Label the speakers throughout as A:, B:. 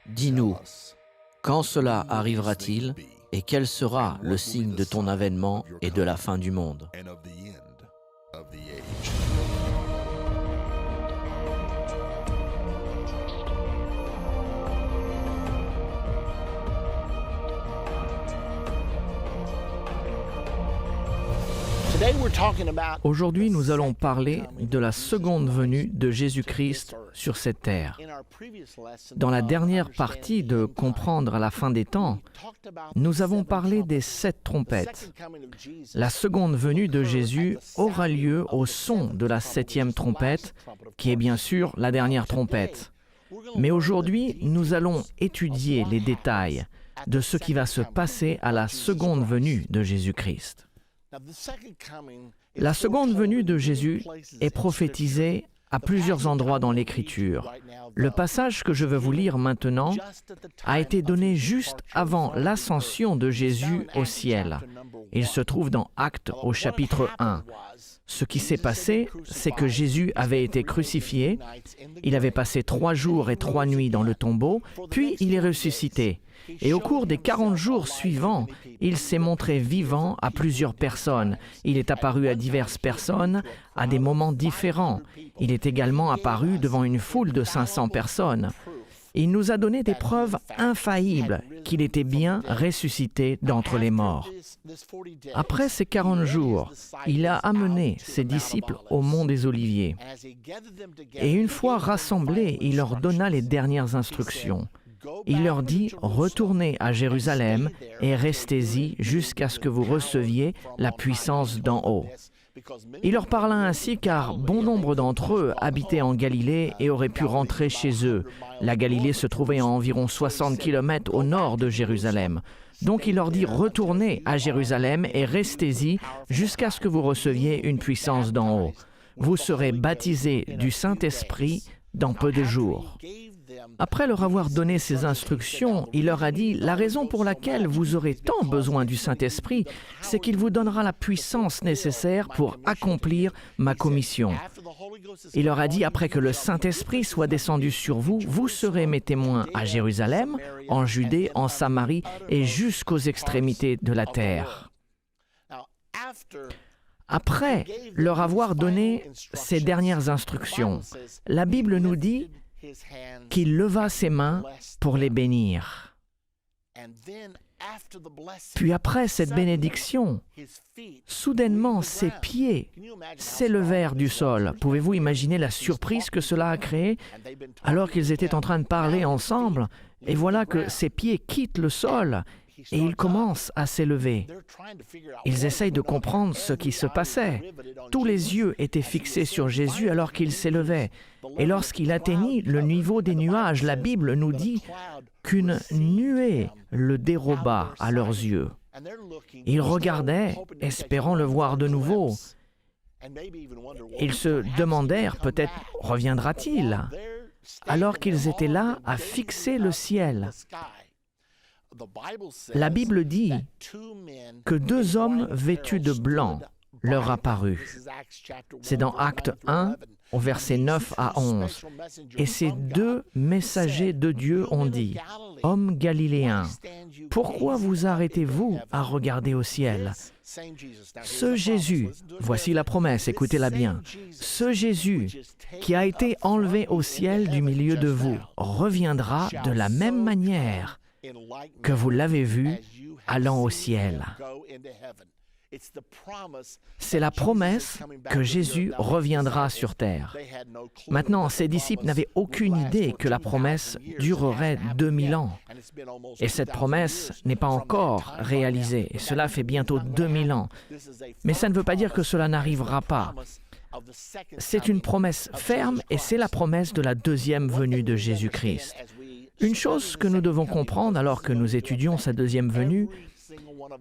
A: Dis-nous, quand cela arrivera-t-il et quel sera le signe de ton avènement et de la fin du monde?
B: Aujourd'hui, nous allons parler de la seconde venue de Jésus-Christ sur cette terre. Dans la dernière partie de Comprendre à la fin des temps, nous avons parlé des 7 trompettes. La seconde venue de Jésus aura lieu au son de la 7e trompette, qui est bien sûr la dernière trompette. Mais aujourd'hui, nous allons étudier les détails de ce qui va se passer à la seconde venue de Jésus-Christ. La seconde venue de Jésus est prophétisée à plusieurs endroits dans l'Écriture. Le passage que je veux vous lire maintenant a été donné juste avant l'ascension de Jésus au ciel. Il se trouve dans Actes au chapitre 1. Ce qui s'est passé, c'est que Jésus avait été crucifié, il avait passé 3 jours et 3 nuits dans le tombeau, puis il est ressuscité. Et au cours des 40 jours suivants, il s'est montré vivant à plusieurs personnes. Il est apparu à diverses personnes à des moments différents. Il est également apparu devant une foule de 500 personnes. Il nous a donné des preuves infaillibles qu'il était bien ressuscité d'entre les morts. Après ces 40 jours, il a amené ses disciples au mont des Oliviers. Et une fois rassemblés, il leur donna les dernières instructions. Il leur dit « Retournez à Jérusalem et restez-y jusqu'à ce que vous receviez la puissance d'en haut. » Il leur parla ainsi car bon nombre d'entre eux habitaient en Galilée et auraient pu rentrer chez eux. La Galilée se trouvait à environ 60 km au nord de Jérusalem. Donc il leur dit « Retournez à Jérusalem et restez-y jusqu'à ce que vous receviez une puissance d'en haut. Vous serez baptisés du Saint-Esprit dans peu de jours. » Après leur avoir donné ces instructions, il leur a dit « La raison pour laquelle vous aurez tant besoin du Saint-Esprit, c'est qu'il vous donnera la puissance nécessaire pour accomplir ma commission. » Il leur a dit « Après que le Saint-Esprit soit descendu sur vous, vous serez mes témoins à Jérusalem, en Judée, en Samarie et jusqu'aux extrémités de la terre. » Après leur avoir donné ces dernières instructions, la Bible nous dit qu'il leva ses mains pour les bénir. Puis après cette bénédiction, soudainement ses pieds s'élevèrent du sol. Pouvez-vous imaginer la surprise que cela a créée alors qu'ils étaient en train de parler ensemble et voilà que ses pieds quittent le sol et ils commencent à s'élever. Ils essayent de comprendre ce qui se passait. Tous les yeux étaient fixés sur Jésus alors qu'il s'élevait. Et lorsqu'il atteignit le niveau des nuages, la Bible nous dit qu'une nuée le déroba à leurs yeux. Ils regardaient, espérant le voir de nouveau. Ils se demandèrent peut-être reviendra-t-il, alors qu'ils étaient là à fixer le ciel. La Bible dit que 2 hommes vêtus de blanc leur apparurent. C'est dans Actes 1, au verset 9 à 11. Et ces 2 messagers de Dieu ont dit « Hommes galiléens, pourquoi vous arrêtez-vous à regarder au ciel ? Ce Jésus, voici la promesse, écoutez-la bien, ce Jésus qui a été enlevé au ciel du milieu de vous reviendra de la même manière que vous l'avez vu allant au ciel. » C'est la promesse que Jésus reviendra sur terre. Maintenant, ses disciples n'avaient aucune idée que la promesse durerait 2000 ans. Et cette promesse n'est pas encore réalisée. Et cela fait bientôt 2000 ans. Mais ça ne veut pas dire que cela n'arrivera pas. C'est une promesse ferme et c'est la promesse de la deuxième venue de Jésus-Christ. Une chose que nous devons comprendre alors que nous étudions sa deuxième venue,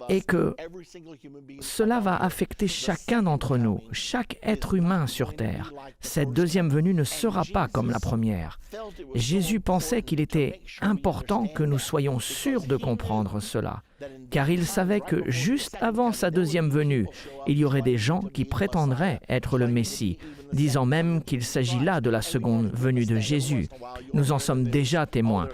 B: et que cela va affecter chacun d'entre nous, chaque être humain sur terre. Cette deuxième venue ne sera pas comme la première. Jésus pensait qu'il était important que nous soyons sûrs de comprendre cela, car il savait que juste avant sa deuxième venue, il y aurait des gens qui prétendraient être le Messie, disant même qu'il s'agit là de la seconde venue de Jésus. Nous en sommes déjà témoins.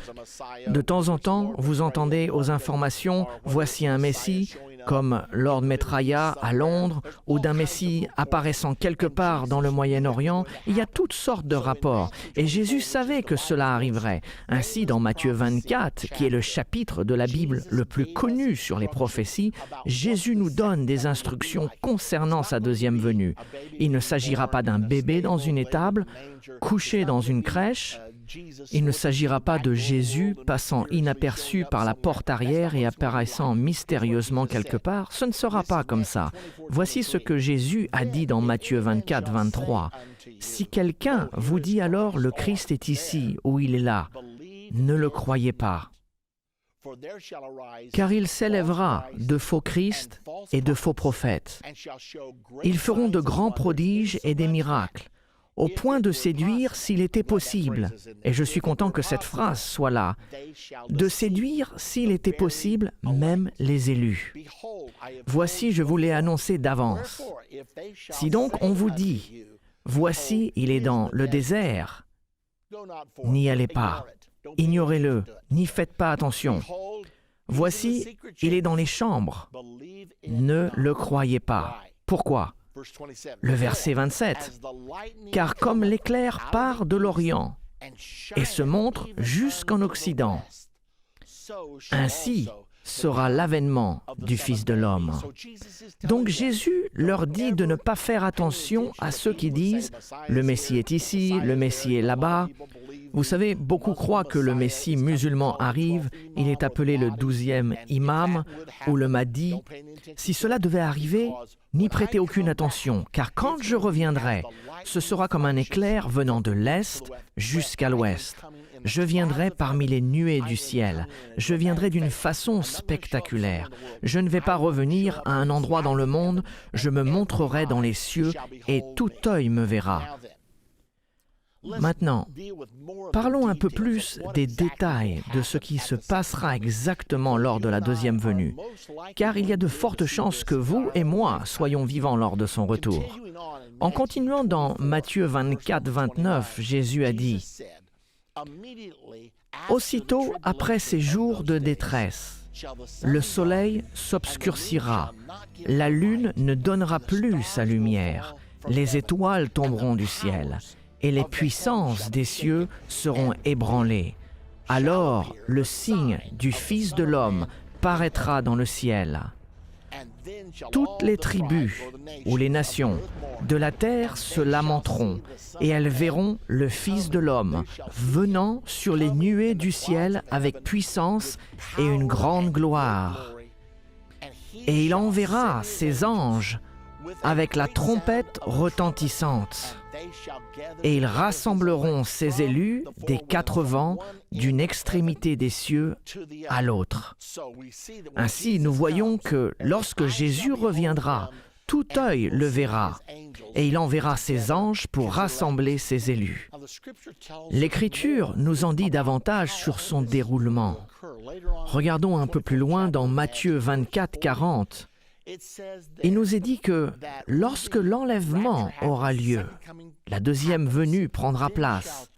B: De temps en temps, vous entendez aux informations « Voici un Messie », comme Lord Maitreya à Londres, ou d'un Messie apparaissant quelque part dans le Moyen-Orient. Il y a toutes sortes de rapports, et Jésus savait que cela arriverait. Ainsi, dans Matthieu 24, qui est le chapitre de la Bible le plus connu sur les prophéties, Jésus nous donne des instructions concernant sa deuxième venue. Il ne s'agira pas d'un bébé dans une étable, couché dans une crèche. Il ne s'agira pas de Jésus passant inaperçu par la porte arrière et apparaissant mystérieusement quelque part. Ce ne sera pas comme ça. Voici ce que Jésus a dit dans Matthieu 24, 23. « Si quelqu'un vous dit alors le Christ est ici ou il est là, ne le croyez pas. Car il s'élèvera de faux Christ et de faux prophètes. Ils feront de grands prodiges et des miracles, au point de séduire s'il était possible, et je suis content que cette phrase soit là, de séduire s'il était possible même les élus. Voici, je vous l'ai annoncé d'avance. Si donc on vous dit, voici, il est dans le désert, n'y allez pas, ignorez-le, n'y faites pas attention. Voici, il est dans les chambres, ne le croyez pas. Pourquoi ? Le verset 27, « Car comme l'éclair part de l'Orient et se montre jusqu'en Occident, ainsi sera l'avènement du Fils de l'homme. » Donc Jésus leur dit de ne pas faire attention à ceux qui disent « Le Messie est ici, le Messie est là-bas ». Vous savez, beaucoup croient que le Messie musulman arrive, il est appelé le 12e imam ou le Mahdi. Si cela devait arriver, n'y prêtez aucune attention, car quand je reviendrai, ce sera comme un éclair venant de l'Est jusqu'à l'Ouest. Je viendrai parmi les nuées du ciel. Je viendrai d'une façon spectaculaire. Je ne vais pas revenir à un endroit dans le monde, je me montrerai dans les cieux et tout œil me verra. Maintenant, parlons un peu plus des détails de ce qui se passera exactement lors de la deuxième venue, car il y a de fortes chances que vous et moi soyons vivants lors de son retour. En continuant dans Matthieu 24, 29, Jésus a dit « Aussitôt après ces jours de détresse, le soleil s'obscurcira, la lune ne donnera plus sa lumière, les étoiles tomberont du ciel. » Et les puissances des cieux seront ébranlées. Alors le signe du Fils de l'homme paraîtra dans le ciel. Toutes les tribus ou les nations de la terre se lamenteront, et elles verront le Fils de l'homme venant sur les nuées du ciel avec puissance et une grande gloire. Et il enverra ses anges avec la trompette retentissante. Et ils rassembleront ses élus des quatre vents d'une extrémité des cieux à l'autre. Ainsi, nous voyons que lorsque Jésus reviendra, tout œil le verra, et il enverra ses anges pour rassembler ses élus. L'Écriture nous en dit davantage sur son déroulement. Regardons un peu plus loin dans Matthieu 24, 40. Il nous est dit que lorsque l'enlèvement aura lieu, la deuxième venue prendra place.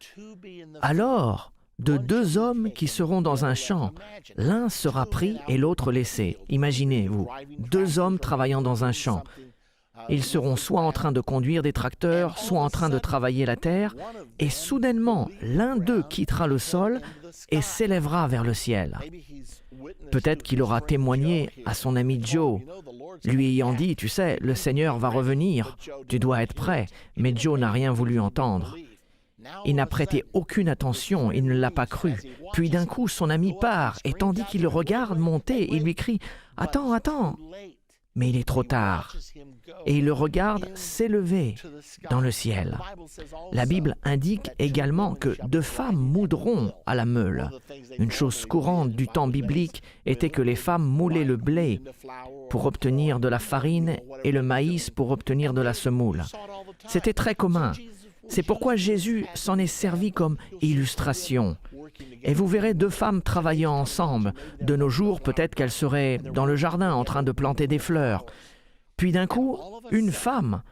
B: Alors, de deux hommes qui seront dans un champ, l'un sera pris et l'autre laissé. Imaginez-vous, deux hommes travaillant dans un champ. Ils seront soit en train de conduire des tracteurs, soit en train de travailler la terre, et soudainement, l'un d'eux quittera le sol et s'élèvera vers le ciel. Peut-être qu'il aura témoigné à son ami Joe, lui ayant dit, « Tu sais, le Seigneur va revenir, tu dois être prêt. » Mais Joe n'a rien voulu entendre. Il n'a prêté aucune attention, il ne l'a pas cru. Puis d'un coup, son ami part, et tandis qu'il le regarde monter, il lui crie, « Attends, attends !» mais il est trop tard. Et il le regarde s'élever dans le ciel. La Bible indique également que 2 femmes moudront à la meule. Une chose courante du temps biblique était que les femmes moulaient le blé pour obtenir de la farine et le maïs pour obtenir de la semoule. C'était très commun. C'est pourquoi Jésus s'en est servi comme illustration. Et vous verrez 2 femmes travaillant ensemble. De nos jours, peut-être qu'elles seraient dans le jardin en train de planter des fleurs. Puis d'un coup, une femme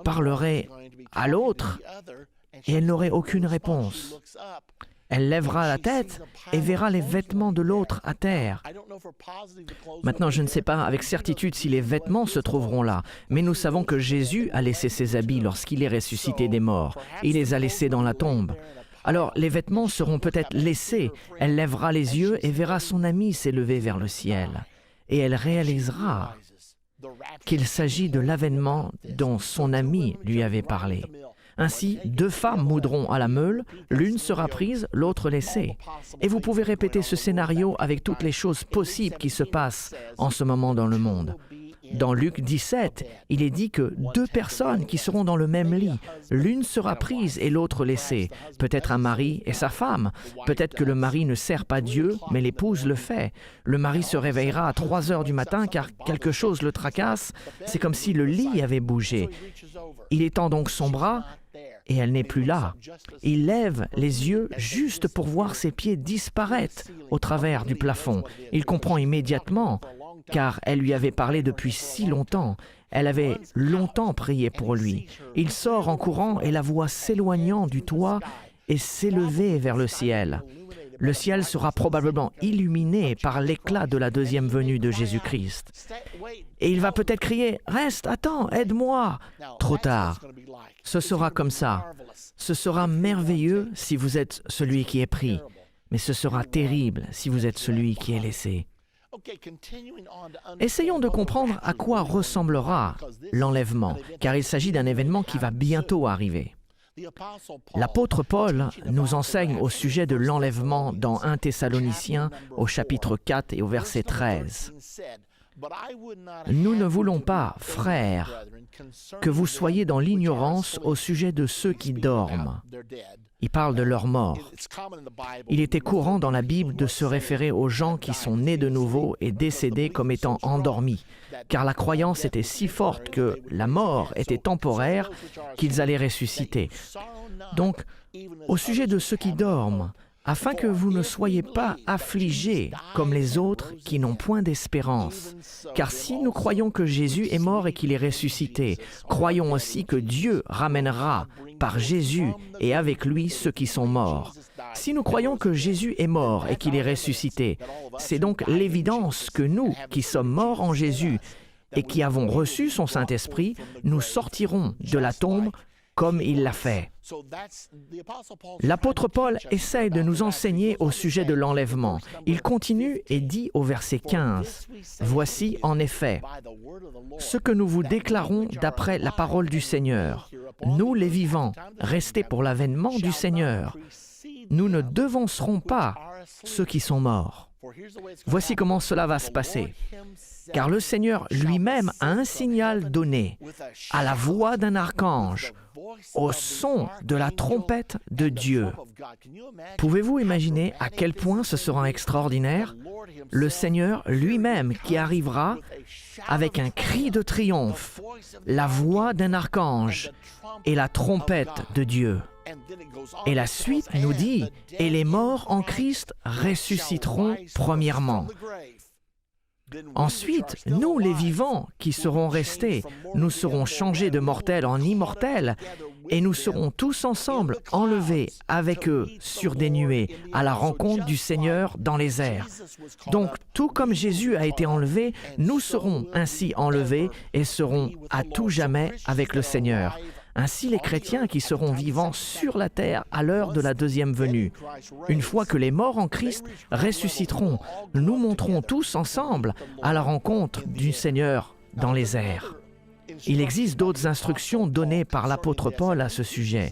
B: parlerait à l'autre et elle n'aurait aucune réponse. Elle lèvera la tête et verra les vêtements de l'autre à terre. Maintenant, je ne sais pas avec certitude si les vêtements se trouveront là, mais nous savons que Jésus a laissé ses habits lorsqu'il est ressuscité des morts. Il les a laissés dans la tombe. Alors, les vêtements seront peut-être laissés. Elle lèvera les yeux et verra son ami s'élever vers le ciel. Et elle réalisera qu'il s'agit de l'avènement dont son ami lui avait parlé. Ainsi, 2 femmes moudront à la meule, l'une sera prise, l'autre laissée. Et vous pouvez répéter ce scénario avec toutes les choses possibles qui se passent en ce moment dans le monde. Dans Luc 17, il est dit que 2 personnes qui seront dans le même lit, l'une sera prise et l'autre laissée. Peut-être un mari et sa femme. Peut-être que le mari ne sert pas Dieu, mais l'épouse le fait. Le mari se réveillera à 3 heures du matin car quelque chose le tracasse. C'est comme si le lit avait bougé. Il étend donc son bras et elle n'est plus là. Il lève les yeux juste pour voir ses pieds disparaître au travers du plafond. Il comprend immédiatement, car elle lui avait parlé depuis si longtemps. Elle avait longtemps prié pour lui. Il sort en courant et la voit s'éloignant du toit et s'élever vers le ciel. Le ciel sera probablement illuminé par l'éclat de la deuxième venue de Jésus-Christ. Et il va peut-être crier « Reste, attends, aide-moi !» Trop tard. Ce sera comme ça. Ce sera merveilleux si vous êtes celui qui est pris, mais ce sera terrible si vous êtes celui qui est laissé. Essayons de comprendre à quoi ressemblera l'enlèvement, car il s'agit d'un événement qui va bientôt arriver. L'apôtre Paul nous enseigne au sujet de l'enlèvement dans 1 Thessaloniciens au chapitre 4 et au verset 13. « Nous ne voulons pas, frères, que vous soyez dans l'ignorance au sujet de ceux qui dorment. » Il parle de leur mort. Il était courant dans la Bible de se référer aux gens qui sont nés de nouveau et décédés comme étant endormis, car la croyance était si forte que la mort était temporaire qu'ils allaient ressusciter. Donc, au sujet de ceux qui dorment, afin que vous ne soyez pas affligés comme les autres qui n'ont point d'espérance. Car si nous croyons que Jésus est mort et qu'il est ressuscité, croyons aussi que Dieu ramènera par Jésus et avec lui ceux qui sont morts. Si nous croyons que Jésus est mort et qu'il est ressuscité, c'est donc l'évidence que nous, qui sommes morts en Jésus et qui avons reçu son Saint-Esprit, nous sortirons de la tombe comme il l'a fait. L'apôtre Paul essaye de nous enseigner au sujet de l'enlèvement. Il continue et dit au verset 15, « Voici en effet ce que nous vous déclarons d'après la parole du Seigneur. Nous les vivants, restés pour l'avènement du Seigneur, nous ne devancerons pas ceux qui sont morts. » Voici comment cela va se passer. Car le Seigneur lui-même a un signal donné, à la voix d'un archange, au son de la trompette de Dieu. Pouvez-vous imaginer à quel point ce sera extraordinaire? Le Seigneur lui-même qui arrivera avec un cri de triomphe, la voix d'un archange et la trompette de Dieu. Et la suite nous dit, « Et les morts en Christ ressusciteront premièrement. » Ensuite, nous, les vivants qui serons restés, nous serons changés de mortels en immortels et nous serons tous ensemble enlevés avec eux sur des nuées à la rencontre du Seigneur dans les airs. Donc, tout comme Jésus a été enlevé, nous serons ainsi enlevés et serons à tout jamais avec le Seigneur. Ainsi les chrétiens qui seront vivants sur la terre à l'heure de la deuxième venue. Une fois que les morts en Christ ressusciteront, nous monterons tous ensemble à la rencontre du Seigneur dans les airs. Il existe d'autres instructions données par l'apôtre Paul à ce sujet.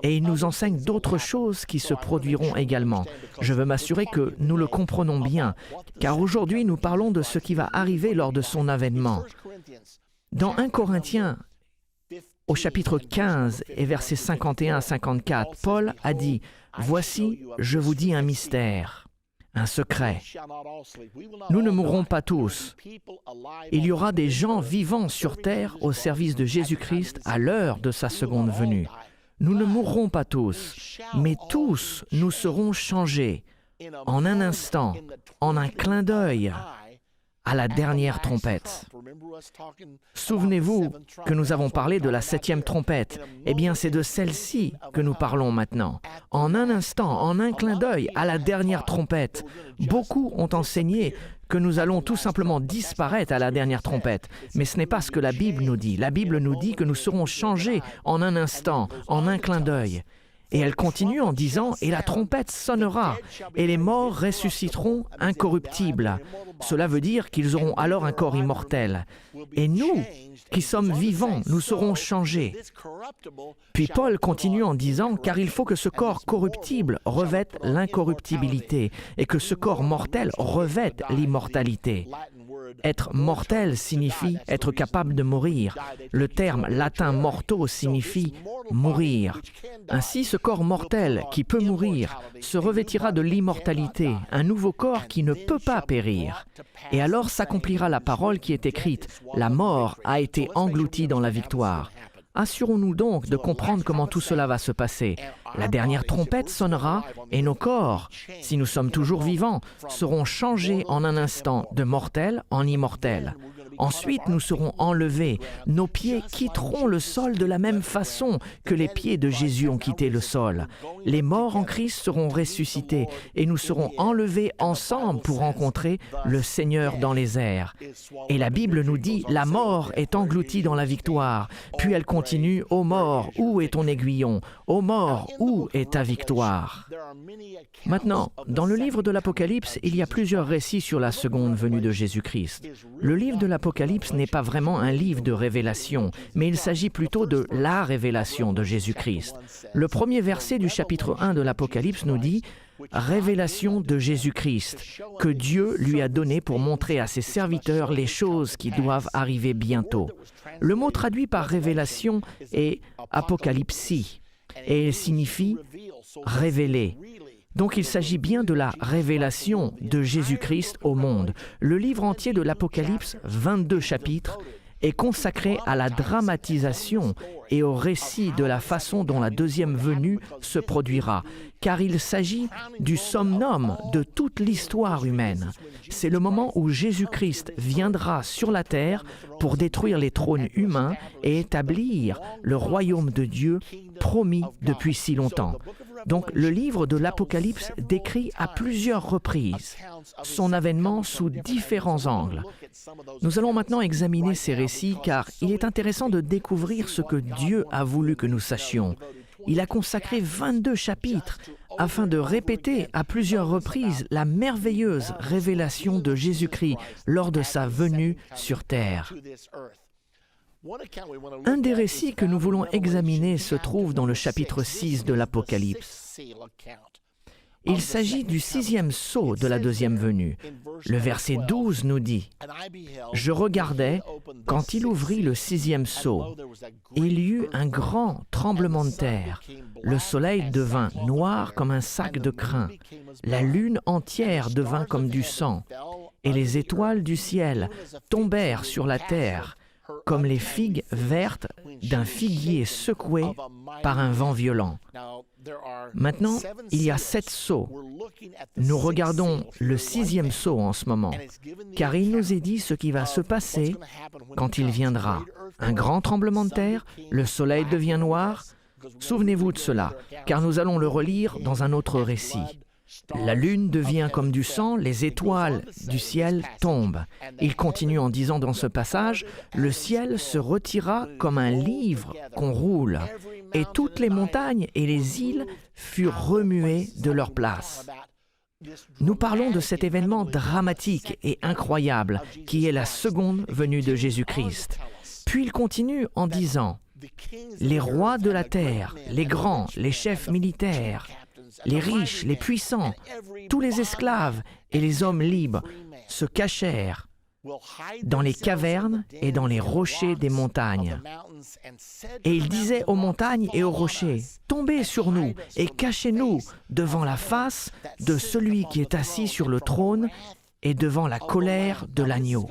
B: Et il nous enseigne d'autres choses qui se produiront également. Je veux m'assurer que nous le comprenons bien, car aujourd'hui nous parlons de ce qui va arriver lors de son avènement. Dans 1 Corinthiens, au chapitre 15 et versets 51 à 54, Paul a dit « Voici, je vous dis un mystère, un secret. Nous ne mourrons pas tous. Il y aura des gens vivants sur terre au service de Jésus-Christ à l'heure de sa seconde venue. Nous ne mourrons pas tous, mais tous nous serons changés en un instant, en un clin d'œil, à la dernière trompette. » Souvenez-vous que nous avons parlé de la 7e trompette. Eh bien, c'est de celle-ci que nous parlons maintenant. En un instant, en un clin d'œil, à la dernière trompette. Beaucoup ont enseigné que nous allons tout simplement disparaître à la dernière trompette. Mais ce n'est pas ce que la Bible nous dit. La Bible nous dit que nous serons changés en un instant, en un clin d'œil. Et elle continue en disant « Et la trompette sonnera, et les morts ressusciteront incorruptibles. » Cela veut dire qu'ils auront alors un corps immortel. Et nous, qui sommes vivants, nous serons changés. Puis Paul continue en disant « Car il faut que ce corps corruptible revête l'incorruptibilité, et que ce corps mortel revête l'immortalité. » Être mortel signifie être capable de mourir. Le terme latin morto signifie mourir. Ainsi, ce corps mortel qui peut mourir se revêtira de l'immortalité, un nouveau corps qui ne peut pas périr. Et alors s'accomplira la parole qui est écrite, « La mort a été engloutie dans la victoire ». Assurons-nous donc de comprendre comment tout cela va se passer. La dernière trompette sonnera et nos corps, si nous sommes toujours vivants, seront changés en un instant de mortels en immortels. Ensuite, nous serons enlevés. Nos pieds quitteront le sol de la même façon que les pieds de Jésus ont quitté le sol. Les morts en Christ seront ressuscités et nous serons enlevés ensemble pour rencontrer le Seigneur dans les airs. Et la Bible nous dit « La mort est engloutie dans la victoire ». Puis elle continue « Ô mort, où est ton aiguillon? Ô mort, où est ta victoire ?» Maintenant, dans le livre de l'Apocalypse, il y a plusieurs récits sur la seconde venue de Jésus-Christ. Le livre de l'Apocalypse n'est pas vraiment un livre de révélation, mais il s'agit plutôt de la révélation de Jésus-Christ. Le premier verset du chapitre 1 de l'Apocalypse nous dit « Révélation de Jésus-Christ, que Dieu lui a donné pour montrer à ses serviteurs les choses qui doivent arriver bientôt. » Le mot traduit par révélation est « apocalypsie » et il signifie « révéler ». Donc il s'agit bien de la révélation de Jésus-Christ au monde. Le livre entier de l'Apocalypse, 22 chapitres, est consacré à la dramatisation et au récit de la façon dont la deuxième venue se produira, car il s'agit du summum de toute l'histoire humaine. C'est le moment où Jésus-Christ viendra sur la terre pour détruire les trônes humains et établir le royaume de Dieu promis depuis si longtemps. Donc, le livre de l'Apocalypse décrit à plusieurs reprises son avènement sous différents angles. Nous allons maintenant examiner ces récits car il est intéressant de découvrir ce que Dieu a voulu que nous sachions. Il a consacré 22 chapitres afin de répéter à plusieurs reprises la merveilleuse révélation de Jésus-Christ lors de sa venue sur terre. Un des récits que nous voulons examiner se trouve dans le chapitre 6 de l'Apocalypse. Il s'agit du 6e sceau de la deuxième venue. Le verset 12 nous dit « Je regardais quand il ouvrit le 6e sceau. Il y eut un grand tremblement de terre. Le soleil devint noir comme un sac de crin. La lune entière devint comme du sang. Et les étoiles du ciel tombèrent sur la terre, comme les figues vertes d'un figuier secoué par un vent violent. » Maintenant, il y a 7 sceaux. Nous regardons le 6e sceau en ce moment, car il nous est dit ce qui va se passer quand il viendra. Un grand tremblement de terre, le soleil devient noir. Souvenez-vous de cela, car nous allons le relire dans un autre récit. La lune devient comme du sang, les étoiles du ciel tombent. Il continue en disant dans ce passage, « Le ciel se retira comme un livre qu'on roule, et toutes les montagnes et les îles furent remuées de leur place. » Nous parlons de cet événement dramatique et incroyable qui est la seconde venue de Jésus-Christ. Puis il continue en disant, les rois de la terre, les grands, les chefs militaires, les riches, les puissants, tous les esclaves et les hommes libres se cachèrent dans les cavernes et dans les rochers des montagnes. Et il disait aux montagnes et aux rochers, « Tombez sur nous et cachez-nous devant la face de celui qui est assis sur le trône et devant la colère de l'agneau. »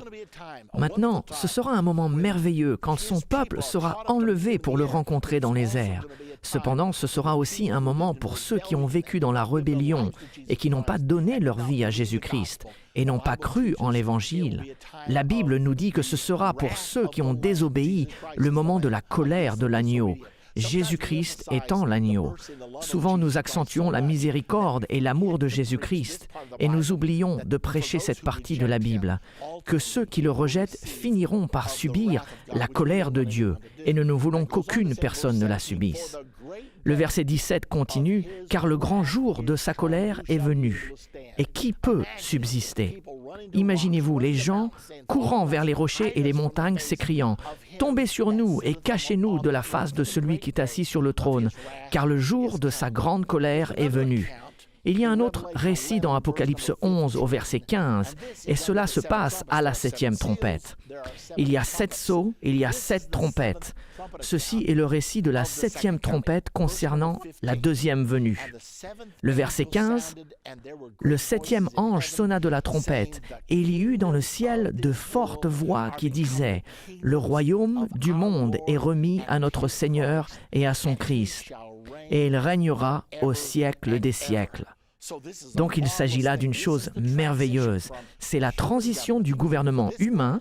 B: Maintenant, ce sera un moment merveilleux quand son peuple sera enlevé pour le rencontrer dans les airs. Cependant, ce sera aussi un moment pour ceux qui ont vécu dans la rébellion et qui n'ont pas donné leur vie à Jésus-Christ et n'ont pas cru en l'Évangile. La Bible nous dit que ce sera pour ceux qui ont désobéi le moment de la colère de l'agneau. Jésus-Christ étant l'agneau. Souvent, nous accentuons la miséricorde et l'amour de Jésus-Christ et nous oublions de prêcher cette partie de la Bible, que ceux qui le rejettent finiront par subir la colère de Dieu et nous ne voulons qu'aucune personne ne la subisse. Le verset 17 continue, « Car le grand jour de sa colère est venu. Et qui peut subsister ?» Imaginez-vous les gens courant vers les rochers et les montagnes s'écriant « Tombez sur nous et cachez-nous de la face de celui qui est assis sur le trône, car le jour de sa grande colère est venu. » Il y a un autre récit dans Apocalypse 11 au verset 15, et cela se passe à la 7e trompette. Il y a 7 sceaux, il y a 7 trompettes. Ceci est le récit de la 7e trompette concernant la 2e venue. Le verset 15, « Le 7e ange sonna de la trompette, et il y eut dans le ciel de fortes voix qui disaient, « Le royaume du monde est remis à notre Seigneur et à son Christ, et il régnera au siècle des siècles. » Donc il s'agit là d'une chose merveilleuse. C'est la transition du gouvernement humain,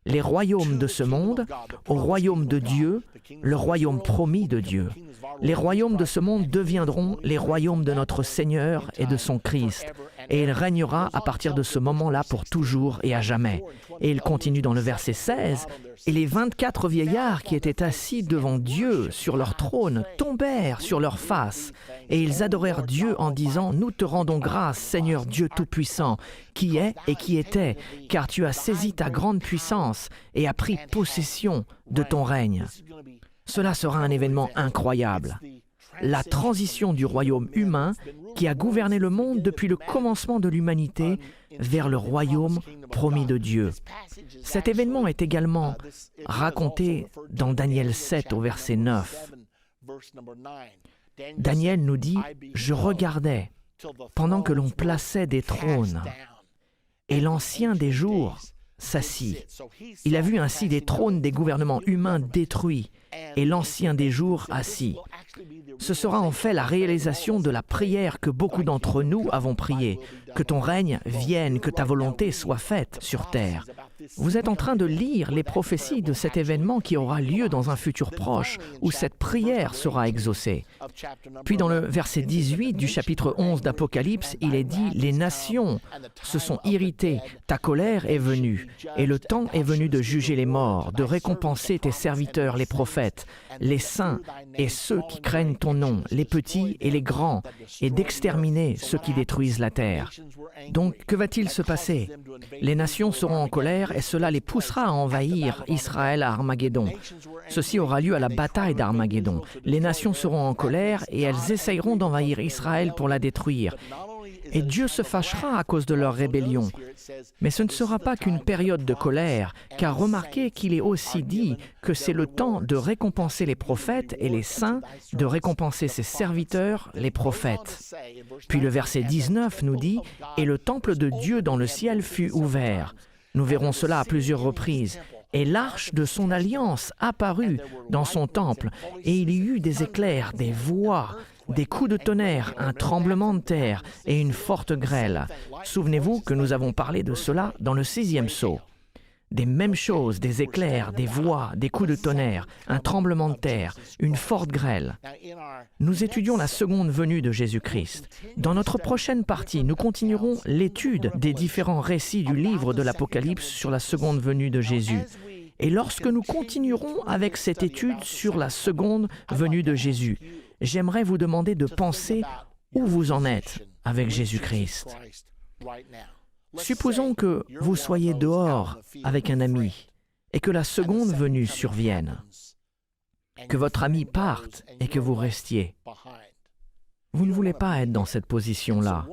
B: les royaumes de ce monde, au royaume de Dieu, le royaume promis de Dieu. Les royaumes de ce monde deviendront les royaumes de notre Seigneur et de son Christ. Et il régnera à partir de ce moment-là pour toujours et à jamais. Et il continue dans le verset 16, « Et les 24 vieillards qui étaient assis devant Dieu sur leur trône tombèrent sur leur face, et ils adorèrent Dieu en disant, « Nous te rendons grâce, Seigneur Dieu Tout-Puissant, qui est et qui était, car tu as saisi ta grande puissance et as pris possession de ton règne. » Cela sera un événement incroyable. La transition du royaume humain qui a gouverné le monde depuis le commencement de l'humanité vers le royaume promis de Dieu. Cet événement est également raconté dans Daniel 7 au verset 9. Daniel nous dit « Je regardais pendant que l'on plaçait des trônes, et l'Ancien des jours s'assit. Il a vu ainsi des trônes des gouvernements humains détruits, et l'Ancien des jours assis. » Ce sera en fait la réalisation de la prière que beaucoup d'entre nous avons priée, que ton règne vienne, que ta volonté soit faite sur terre. Vous êtes en train de lire les prophéties de cet événement qui aura lieu dans un futur proche, où cette prière sera exaucée. Puis dans le verset 18 du chapitre 11 d'Apocalypse, il est dit « Les nations se sont irritées, ta colère est venue, et le temps est venu de juger les morts, de récompenser tes serviteurs, les prophètes, les saints et ceux qui craignent ton nom, les petits et les grands, et d'exterminer ceux qui détruisent la terre. » Donc, que va-t-il se passer? Les nations seront en colère et cela les poussera à envahir Israël à Armageddon. Ceci aura lieu à la bataille d'Armageddon. Les nations seront en colère et elles essayeront d'envahir Israël pour la détruire. Et Dieu se fâchera à cause de leur rébellion. Mais ce ne sera pas qu'une période de colère, car remarquez qu'il est aussi dit que c'est le temps de récompenser les prophètes et les saints, de récompenser ses serviteurs, les prophètes. Puis le verset 19 nous dit « Et le temple de Dieu dans le ciel fut ouvert. » Nous verrons cela à plusieurs reprises. Et l'arche de son alliance apparut dans son temple, et il y eut des éclairs, des voix, des coups de tonnerre, un tremblement de terre et une forte grêle. Souvenez-vous que nous avons parlé de cela dans le 6e sceau. Des mêmes choses, des éclairs, des voix, des coups de tonnerre, un tremblement de terre, une forte grêle. Nous étudions la seconde venue de Jésus-Christ. Dans notre prochaine partie, nous continuerons l'étude des différents récits du livre de l'Apocalypse sur la seconde venue de Jésus. Et lorsque nous continuerons avec cette étude sur la seconde venue de Jésus, j'aimerais vous demander de penser où vous en êtes avec Jésus-Christ. Supposons que vous soyez dehors avec un ami et que la seconde venue survienne. que votre ami parte et que vous restiez. Vous ne voulez pas être dans cette position-là.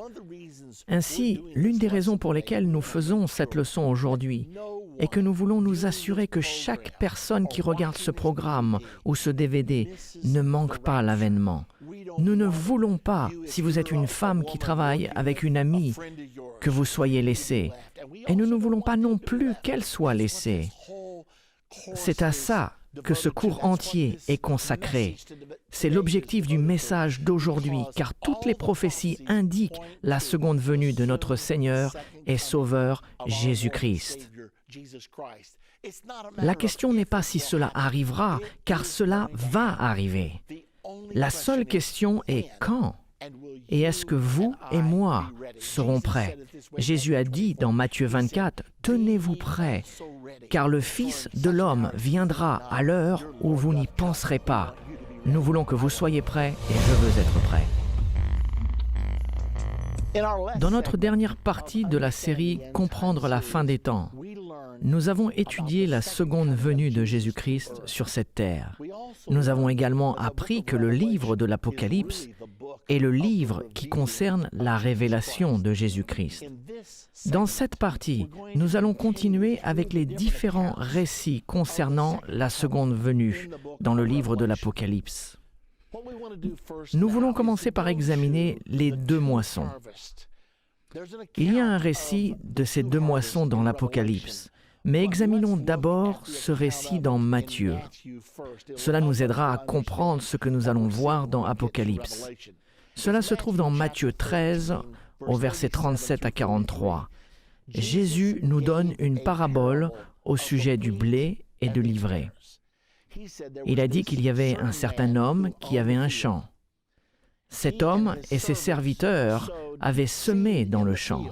B: Ainsi, l'une des raisons pour lesquelles nous faisons cette leçon aujourd'hui est que nous voulons nous assurer que chaque personne qui regarde ce programme ou ce DVD ne manque pas l'avènement. Nous ne voulons pas, si vous êtes une femme qui travaille avec une amie, que vous soyez laissée. Et nous ne voulons pas non plus qu'elle soit laissée. C'est à ça que ce cours entier est consacré. C'est l'objectif du message d'aujourd'hui, car toutes les prophéties indiquent la seconde venue de notre Seigneur et Sauveur Jésus-Christ. La question n'est pas si cela arrivera, car cela va arriver. La seule question est quand. Et est-ce que vous et moi serons prêts? Jésus a dit dans Matthieu 24, « Tenez-vous prêts, car le Fils de l'homme viendra à l'heure où vous n'y penserez pas. » Nous voulons que vous soyez prêts et je veux être prêt. Dans notre dernière partie de la série « Comprendre la fin des temps », nous avons étudié la seconde venue de Jésus-Christ sur cette terre. Nous avons également appris que le livre de l'Apocalypse est le livre qui concerne la révélation de Jésus-Christ. Dans cette partie, nous allons continuer avec les différents récits concernant la seconde venue dans le livre de l'Apocalypse. Nous voulons commencer par examiner les deux moissons. Il y a un récit de ces deux moissons dans l'Apocalypse, mais examinons d'abord ce récit dans Matthieu. Cela nous aidera à comprendre ce que nous allons voir dans Apocalypse. Cela se trouve dans Matthieu 13, au verset 37 à 43. Jésus nous donne une parabole au sujet du blé et de l'ivraie. Il a dit qu'il y avait un certain homme qui avait un champ. Cet homme et ses serviteurs avaient semé dans le champ.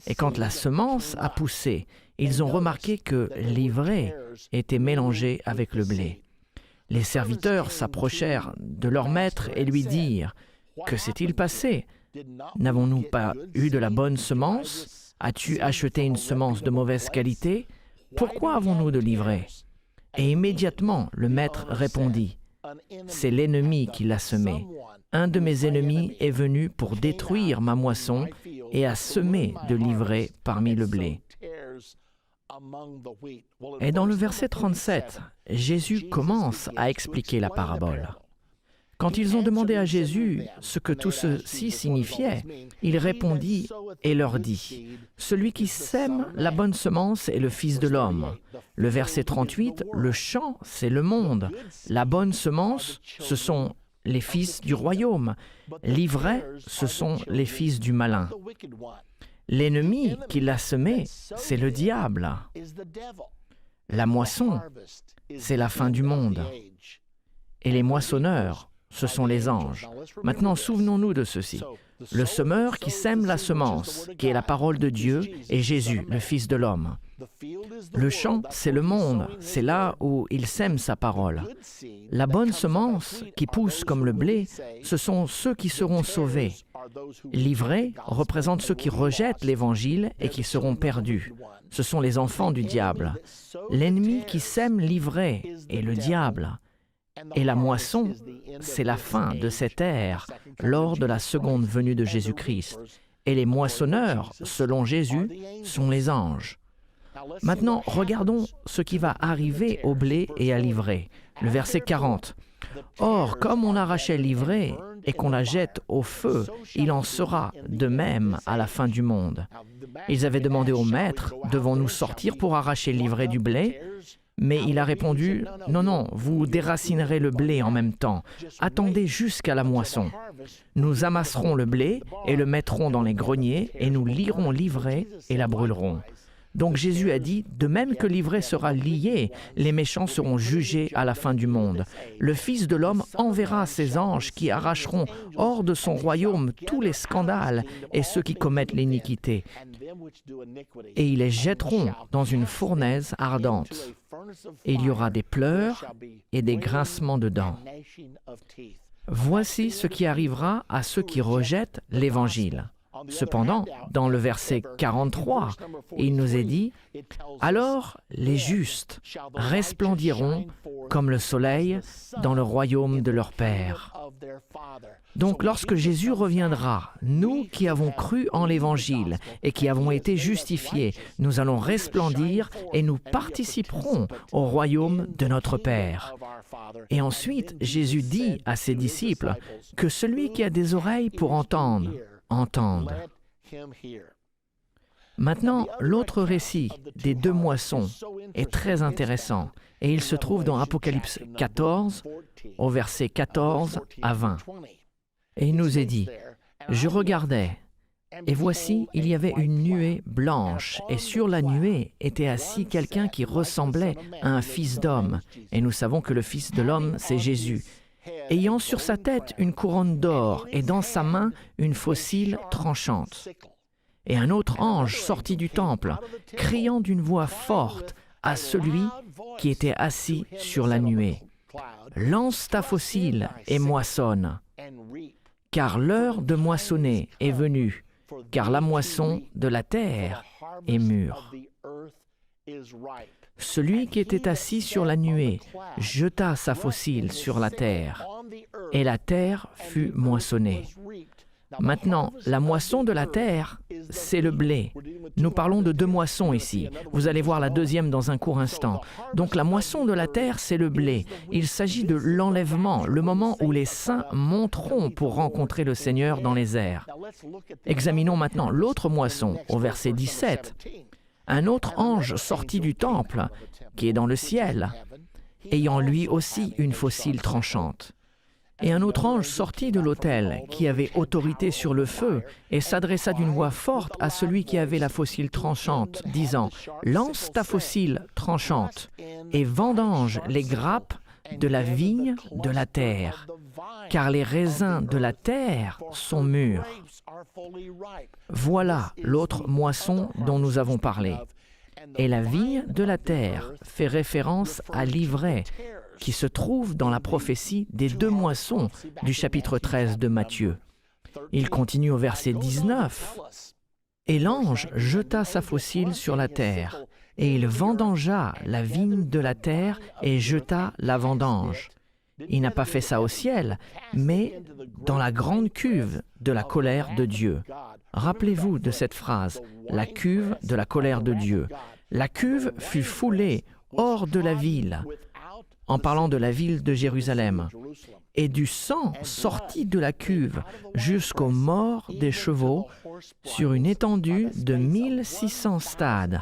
B: Et quand la semence a poussé, ils ont remarqué que l'ivraie était mélangée avec le blé. Les serviteurs s'approchèrent de leur maître et lui dirent « Que s'est-il passé? N'avons-nous pas eu de la bonne semence? As-tu acheté une semence de mauvaise qualité? Pourquoi avons-nous de l'ivraie ?» Et immédiatement, le maître répondit « C'est l'ennemi qui l'a semé. Un de mes ennemis est venu pour détruire ma moisson et a semé de l'ivraie parmi le blé. » Et dans le verset 37, Jésus commence à expliquer la parabole. Quand ils ont demandé à Jésus ce que tout ceci signifiait, il répondit et leur dit, « Celui qui sème la bonne semence est le Fils de l'homme. » Le verset 38, « Le champ, c'est le monde. La bonne semence, ce sont les fils du royaume. L'ivraie, ce sont les fils du malin. L'ennemi qui l'a semé, c'est le diable. La moisson, c'est la fin du monde. Et les moissonneurs, ce sont les anges. » Maintenant, souvenons-nous de ceci. Le semeur qui sème la semence, qui est la parole de Dieu, est Jésus, le Fils de l'homme. Le champ, c'est le monde, c'est là où il sème sa parole. La bonne semence, qui pousse comme le blé, ce sont ceux qui seront sauvés. L'ivraie représente ceux qui rejettent l'Évangile et qui seront perdus. Ce sont les enfants du diable. L'ennemi qui sème l'ivraie est le diable. Et la moisson, c'est la fin de cette ère lors de la seconde venue de Jésus-Christ. Et les moissonneurs, selon Jésus, sont les anges. Maintenant, regardons ce qui va arriver au blé et à l'ivraie. Le verset 40. « Or, comme on arrachait l'ivraie et qu'on la jette au feu, il en sera de même à la fin du monde. » Ils avaient demandé au maître, « Devons-nous sortir pour arracher l'ivraie du blé ?» Mais il a répondu, « Non, non, vous déracinerez le blé en même temps. Attendez jusqu'à la moisson. Nous amasserons le blé et le mettrons dans les greniers et nous lierons l'ivraie et la brûlerons. » Donc Jésus a dit, « De même que l'ivraie sera liée, les méchants seront jugés à la fin du monde. Le Fils de l'homme enverra ses anges qui arracheront hors de son royaume tous les scandales et ceux qui commettent l'iniquité. Et ils les jetteront dans une fournaise ardente. Et il y aura des pleurs et des grincements de dents. Voici ce qui arrivera à ceux qui rejettent l'Évangile. » Cependant, dans le verset 43, il nous est dit « Alors les justes resplendiront comme le soleil dans le royaume de leur Père. » Donc lorsque Jésus reviendra, nous qui avons cru en l'Évangile et qui avons été justifiés, nous allons resplendir et nous participerons au royaume de notre Père. Et ensuite, Jésus dit à ses disciples que celui qui a des oreilles pour entendre, entende. Maintenant, l'autre récit des 2 moissons est très intéressant et il se trouve dans Apocalypse 14, au verset 14 à 20. Et il nous est dit, « Je regardais, et voici, il y avait une nuée blanche, et sur la nuée était assis quelqu'un qui ressemblait à un fils d'homme. Et nous savons que le Fils de l'homme, c'est Jésus. Ayant sur sa tête une couronne d'or, et dans sa main une faucille tranchante. Et un autre ange sortit du temple, criant d'une voix forte à celui qui était assis sur la nuée. « Lance ta faucille et moissonne, car l'heure de moissonner est venue, car la moisson de la terre est mûre. » Celui qui était assis sur la nuée jeta sa faucille sur la terre, et la terre fut moissonnée. Maintenant, la moisson de la terre, c'est le blé. Nous parlons de 2 moissons ici. Vous allez voir la deuxième dans un court instant. Donc la moisson de la terre, c'est le blé. Il s'agit de l'enlèvement, le moment où les saints monteront pour rencontrer le Seigneur dans les airs. Examinons maintenant l'autre moisson, au verset 17. Un autre ange sortit du temple, qui est dans le ciel, ayant lui aussi une faucille tranchante. Et un autre ange sortit de l'autel, qui avait autorité sur le feu, et s'adressa d'une voix forte à celui qui avait la faucille tranchante, disant « Lance ta faucille tranchante, et vendange les grappes de la vigne de la terre, car les raisins de la terre sont mûrs. » Voilà l'autre moisson dont nous avons parlé. Et la vigne de la terre fait référence à l'ivraie, qui se trouve dans la prophétie des 2 moissons du chapitre 13 de Matthieu. Il continue au verset 19. « Et l'ange jeta sa faucille sur la terre, et il vendangea la vigne de la terre et jeta la vendange. Il n'a pas fait ça au ciel, mais dans la grande cuve de la colère de Dieu. » Rappelez-vous de cette phrase, « la cuve de la colère de Dieu ». La cuve fut foulée hors de la ville, en parlant de la ville de Jérusalem, et du sang sortit de la cuve jusqu'aux morts des chevaux sur une étendue de 1600 stades.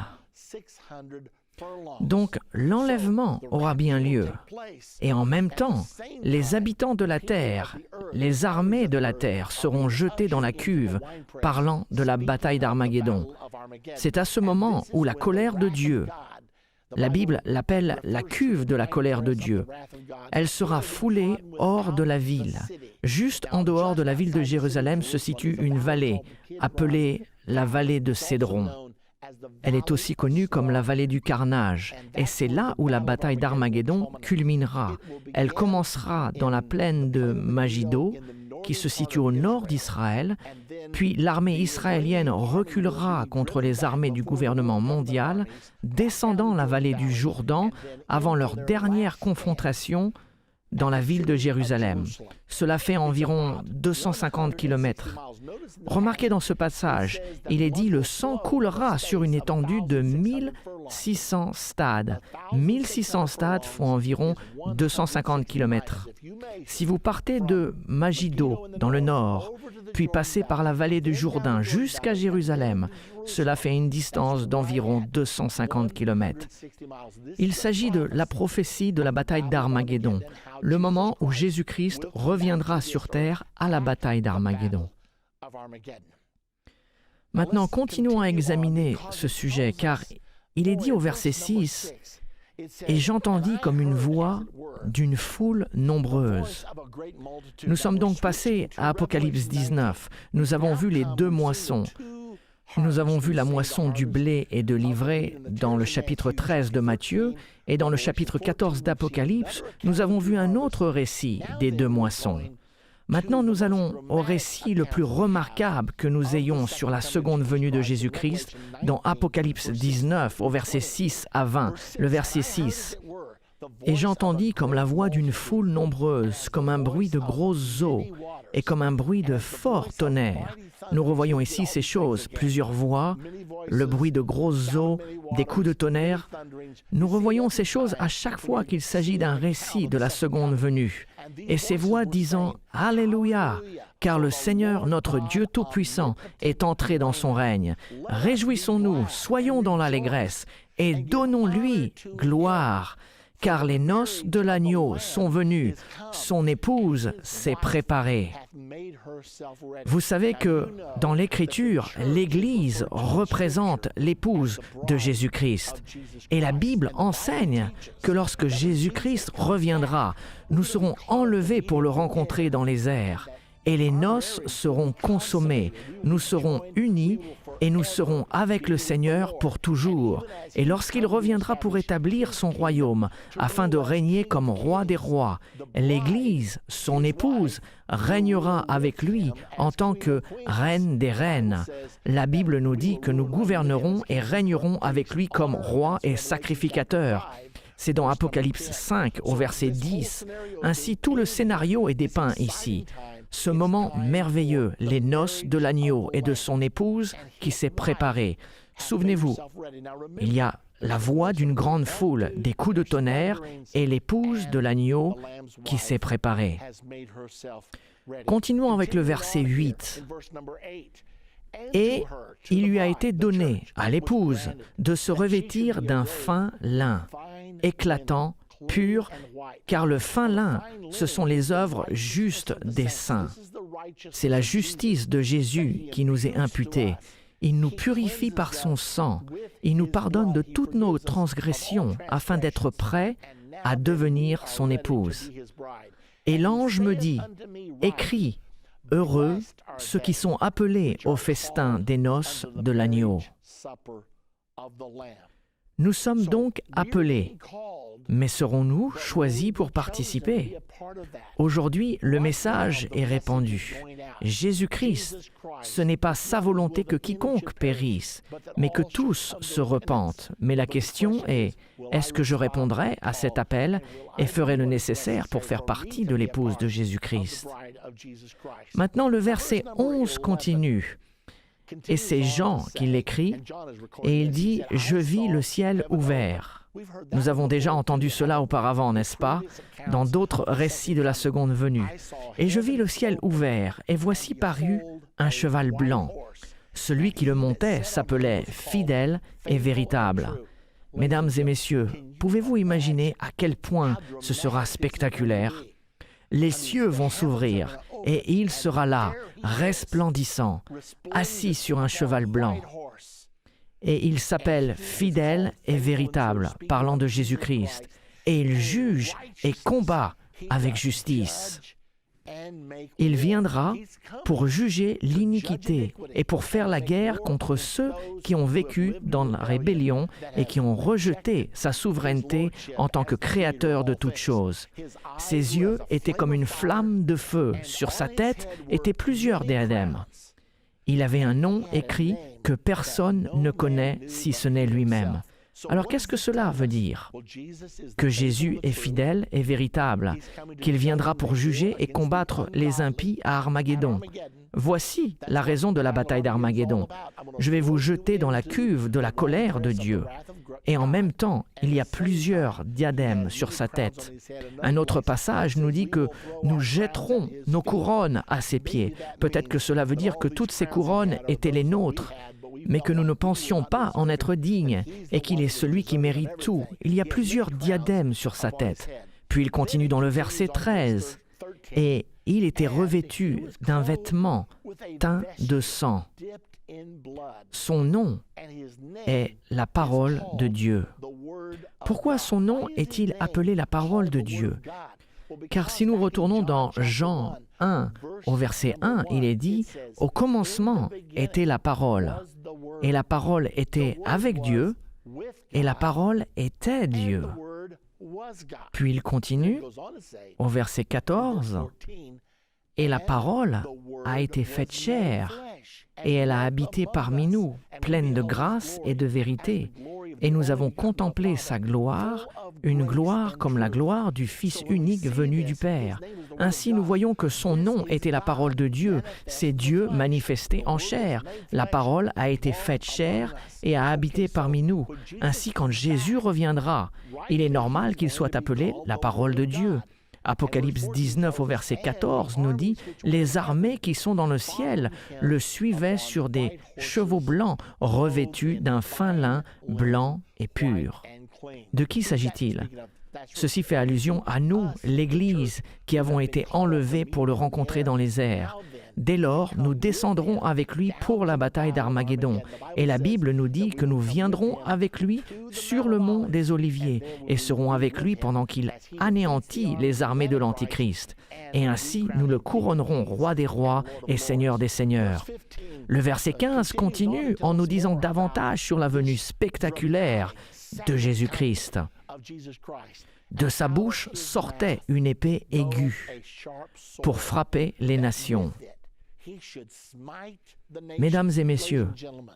B: Donc l'enlèvement aura bien lieu, et en même temps, les habitants de la terre, les armées de la terre seront jetés dans la cuve, parlant de la bataille d'Armageddon. C'est à ce moment où la colère de Dieu, la Bible l'appelle la cuve de la colère de Dieu, elle sera foulée hors de la ville. Juste en dehors de la ville de Jérusalem se situe une vallée, appelée la vallée de Cédron. Elle est aussi connue comme la vallée du carnage, et c'est là où la bataille d'Armageddon culminera. Elle commencera dans la plaine de Magiddo, qui se situe au nord d'Israël, puis l'armée israélienne reculera contre les armées du gouvernement mondial, descendant la vallée du Jourdain avant leur dernière confrontation dans la ville de Jérusalem. Cela fait environ 250 kilomètres. Remarquez dans ce passage, il est dit « le sang coulera sur une étendue de 1600 stades ». 1600 stades font environ 250 kilomètres. Si vous partez de Magiddo, dans le nord, puis passez par la vallée du Jourdain jusqu'à Jérusalem, cela fait une distance d'environ 250 kilomètres. Il s'agit de la prophétie de la bataille d'Armageddon, le moment où Jésus-Christ reviendra sur terre à la bataille d'Armageddon. Maintenant, continuons à examiner ce sujet, car il est dit au verset 6, « Et j'entendis comme une voix d'une foule nombreuse. » Nous sommes donc passés à Apocalypse 19. Nous avons vu les 2 moissons. Nous avons vu la moisson du blé et de l'ivraie dans le chapitre 13 de Matthieu, et dans le chapitre 14 d'Apocalypse, nous avons vu un autre récit des 2 moissons. Maintenant, nous allons au récit le plus remarquable que nous ayons sur la seconde venue de Jésus-Christ dans Apocalypse 19, au verset 6 à 20. Le verset 6. « Et j'entendis comme la voix d'une foule nombreuse, comme un bruit de grosses eaux, et comme un bruit de fort tonnerre. » Nous revoyons ici ces choses, plusieurs voix, le bruit de grosses eaux, des coups de tonnerre. Nous revoyons ces choses à chaque fois qu'il s'agit d'un récit de la seconde venue. Et ces voix disant « Alléluia » car le Seigneur, notre Dieu Tout-Puissant, est entré dans son règne. Réjouissons-nous, soyons dans l'allégresse, et donnons-lui gloire. Car les noces de l'agneau sont venues, son épouse s'est préparée. Vous savez que dans l'Écriture, l'Église représente l'épouse de Jésus-Christ. Et la Bible enseigne que lorsque Jésus-Christ reviendra, nous serons enlevés pour le rencontrer dans les airs. Et les noces seront consommées, nous serons unis et nous serons avec le Seigneur pour toujours. Et lorsqu'il reviendra pour établir son royaume, afin de régner comme roi des rois, l'Église, son épouse, régnera avec lui en tant que reine des reines. La Bible nous dit que nous gouvernerons et régnerons avec lui comme roi et sacrificateur. C'est dans Apocalypse 5, au verset 10. Ainsi, tout le scénario est dépeint ici. Ce moment merveilleux, les noces de l'agneau et de son épouse qui s'est préparée. Souvenez-vous, il y a la voix d'une grande foule, des coups de tonnerre et l'épouse de l'agneau qui s'est préparée. Continuons avec le verset 8. Et il lui a été donné à l'épouse de se revêtir d'un fin lin, éclatant, pur, car le fin lin, ce sont les œuvres justes des saints. C'est la justice de Jésus qui nous est imputée. Il nous purifie par son sang. Il nous pardonne de toutes nos transgressions afin d'être prêts à devenir son épouse. Et l'ange me dit, « Écris, heureux ceux qui sont appelés au festin des noces de l'agneau. » Nous sommes donc appelés, mais serons-nous choisis pour participer? Aujourd'hui, le message est répandu. Jésus-Christ, ce n'est pas sa volonté que quiconque périsse, mais que tous se repentent. Mais la question est, est-ce que je répondrai à cet appel et ferai le nécessaire pour faire partie de l'épouse de Jésus-Christ? Maintenant, le verset 11 continue. Et c'est Jean qui l'écrit, et il dit « Je vis le ciel ouvert ». Nous avons déjà entendu cela auparavant, n'est-ce pas, dans d'autres récits de la seconde venue. « Et je vis le ciel ouvert, et voici parut un cheval blanc. Celui qui le montait s'appelait Fidèle et Véritable. » Mesdames et messieurs, pouvez-vous imaginer à quel point ce sera spectaculaire? Les cieux vont s'ouvrir, et il sera là, resplendissant, assis sur un cheval blanc. Et il s'appelle Fidèle et Véritable, parlant de Jésus-Christ. Et il juge et combat avec justice. Il viendra pour juger l'iniquité et pour faire la guerre contre ceux qui ont vécu dans la rébellion et qui ont rejeté sa souveraineté en tant que créateur de toutes choses. Ses yeux étaient comme une flamme de feu. Sur sa tête étaient plusieurs diadèmes. Il avait un nom écrit que personne ne connaît si ce n'est lui-même. Alors qu'est-ce que cela veut dire? Que Jésus est fidèle et véritable, qu'il viendra pour juger et combattre les impies à Armageddon. Voici la raison de la bataille d'Armageddon. Je vais vous jeter dans la cuve de la colère de Dieu. Et en même temps, il y a plusieurs diadèmes sur sa tête. Un autre passage nous dit que nous jetterons nos couronnes à ses pieds. Peut-être que cela veut dire que toutes ces couronnes étaient les nôtres, mais que nous ne pensions pas en être dignes et qu'il est celui qui mérite tout. Il y a plusieurs diadèmes sur sa tête. Puis il continue dans le verset 13. Et il était revêtu d'un vêtement teint de sang. Son nom est la parole de Dieu. Pourquoi son nom est-il appelé la parole de Dieu? Car si nous retournons dans Jean 1, au verset 1, il est dit « Au commencement était la parole, et la parole était avec Dieu, et la parole était Dieu. » Puis il continue au verset 14, Et la parole a été faite chair, et elle a habité parmi nous, pleine de grâce et de vérité. Et nous avons contemplé sa gloire, une gloire comme la gloire du Fils unique venu du Père. Ainsi nous voyons que son nom était la parole de Dieu, c'est Dieu manifesté en chair. La parole a été faite chair et a habité parmi nous. Ainsi quand Jésus reviendra, il est normal qu'il soit appelé la parole de Dieu. Apocalypse 19 au verset 14 nous dit « Les armées qui sont dans le ciel le suivaient sur des chevaux blancs revêtus d'un fin lin blanc et pur. » De qui s'agit-il? Ceci fait allusion à nous, l'Église, qui avons été enlevés pour le rencontrer dans les airs. Dès lors, nous descendrons avec lui pour la bataille d'Armageddon. Et la Bible nous dit que nous viendrons avec lui sur le mont des Oliviers et serons avec lui pendant qu'il anéantit les armées de l'Antichrist. Et ainsi, nous le couronnerons roi des rois et seigneur des seigneurs. Le verset 15 continue en nous disant davantage sur la venue spectaculaire de Jésus-Christ. De sa bouche sortait une épée aiguë pour frapper les nations. Mesdames et messieurs,